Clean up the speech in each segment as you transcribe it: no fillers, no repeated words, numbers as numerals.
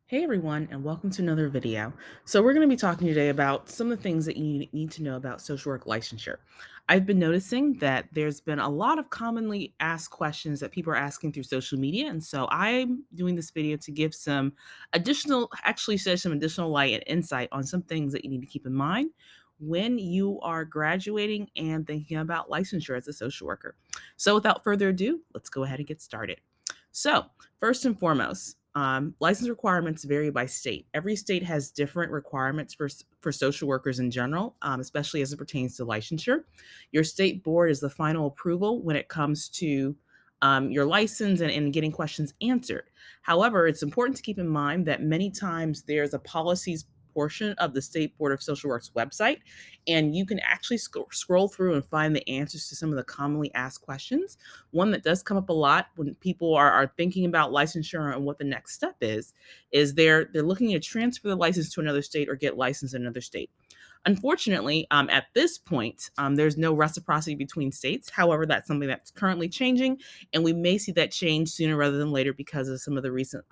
Hey everyone, and welcome to another video. So, we're going to be talking today about some of the things that you need to know about social work licensure. I've been noticing that there's been a lot of commonly asked questions that people are asking through social media. And so, I'm doing this video to give some actually, shed some additional light and insight on some things that you need to keep in mind when you are graduating and thinking about licensure as a social worker. So, without further ado, let's go ahead and get started. So, first and foremost, license requirements vary by state. Every state has different requirements for social workers in general, especially as it pertains to licensure. Your state board is the final approval when it comes to your license and getting questions answered. However, it's important to keep in mind that many times there's a policies portion of the State Board of Social Work's website, and you can actually scroll through and find the answers to some of the commonly asked questions. One that does come up a lot when people are thinking about licensure and what the next step is they're looking to transfer the license to another state or get licensed in another state. Unfortunately, at this point, there's no reciprocity between states. However, that's something that's currently changing, and we may see that change sooner rather than later because of some of the recent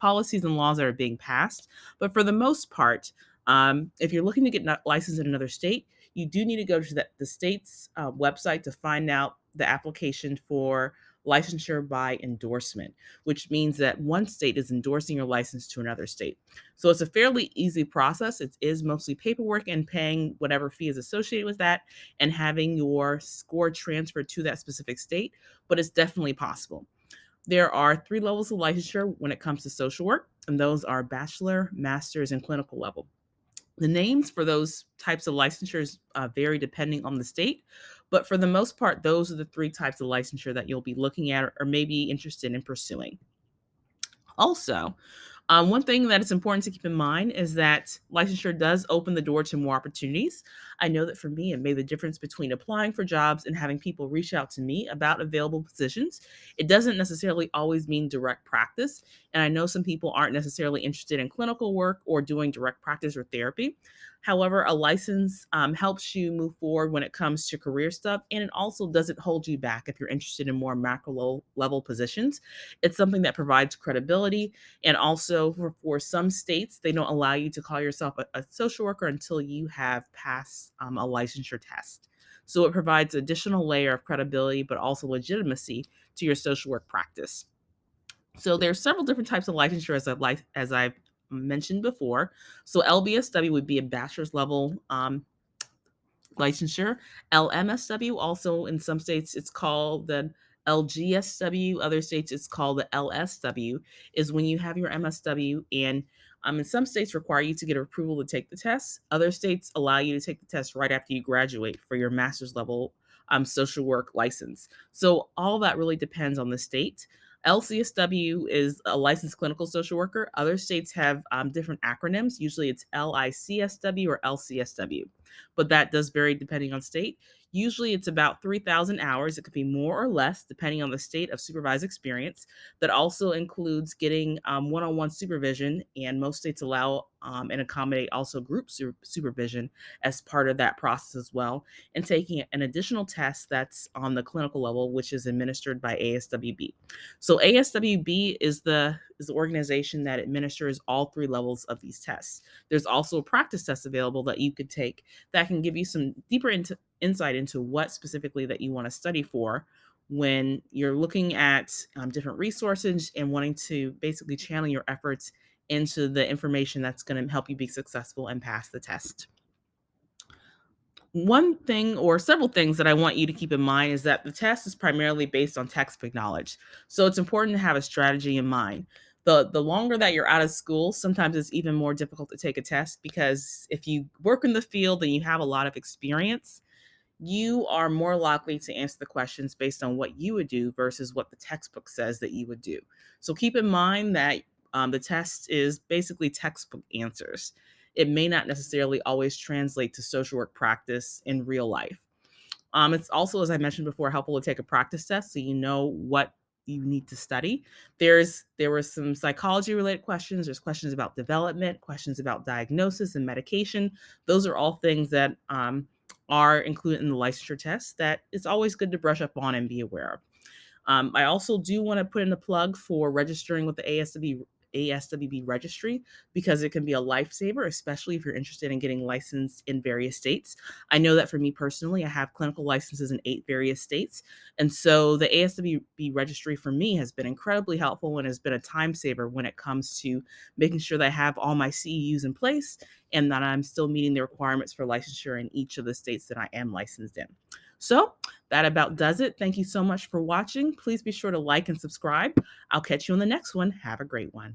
policies and laws that are being passed. But for the most part, if you're looking to get licensed in another state, you do need to go to the state's website to find out the application for licensure by endorsement, which means that one state is endorsing your license to another state. So it's a fairly easy process. It is mostly paperwork and paying whatever fee is associated with that and having your score transferred to that specific state, but it's definitely possible. There are three levels of licensure when it comes to social work, and those are bachelor, master's, and clinical level. The names for those types of licensures vary depending on the state, but for the most part, those are the three types of licensure that you'll be looking at or maybe interested in pursuing. Also, one thing that is important to keep in mind is that licensure does open the door to more opportunities. I know that for me, it made the difference between applying for jobs and having people reach out to me about available positions. It doesn't necessarily always mean direct practice. And I know some people aren't necessarily interested in clinical work or doing direct practice or therapy. However, a license helps you move forward when it comes to career stuff, and it also doesn't hold you back if you're interested in more macro level positions. It's something that provides credibility, and also for some states, they don't allow you to call yourself a social worker until you have passed a licensure test. So it provides additional layer of credibility, but also legitimacy to your social work practice. So there's several different types of licensure as I've mentioned before. So LBSW would be a bachelor's level licensure. LMSW, also in some states, it's called the LGSW. Other states, it's called the LSW, is when you have your MSW. And in some states, require you to get approval to take the test. Other states allow you to take the test right after you graduate for your master's level social work license. So all that really depends on the state. LCSW is a licensed clinical social worker. Other states have different acronyms. Usually it's LICSW or LCSW, but that does vary depending on state. Usually it's about 3,000 hours. It could be more or less depending on the state of supervised experience. That also includes getting one on one supervision, and most states allow and accommodate also group supervision as part of that process as well, and taking an additional test that's on the clinical level, which is administered by ASWB. So ASWB is the organization that administers all three levels of these tests. There's also a practice test available that you could take that can give you some deeper insight into what specifically that you want to study for when you're looking at different resources and wanting to basically channel your efforts into the information that's going to help you be successful and pass the test. One thing or several things that I want you to keep in mind is that the test is primarily based on textbook knowledge. So it's important to have a strategy in mind. The longer that you're out of school, sometimes it's even more difficult to take a test because if you work in the field and you have a lot of experience, you are more likely to answer the questions based on what you would do versus what the textbook says that you would do. So keep in mind that the test is basically textbook answers. It may not necessarily always translate to social work practice in real life. It's also, as I mentioned before, helpful to take a practice test so you know what you need to study. There were some psychology related questions. There's questions about development, questions about diagnosis and medication. Those are all things that are included in the licensure test that it's always good to brush up on and be aware of. I also do want to put in a plug for registering with the ASWB registry because it can be a lifesaver, especially if you're interested in getting licensed in various states. I know that for me personally, I have clinical licenses in 8 various states. And so the ASWB registry for me has been incredibly helpful and has been a time saver when it comes to making sure that I have all my CEUs in place and that I'm still meeting the requirements for licensure in each of the states that I am licensed in. So that about does it. Thank you so much for watching. Please be sure to like and subscribe. I'll catch you on the next one. Have a great one.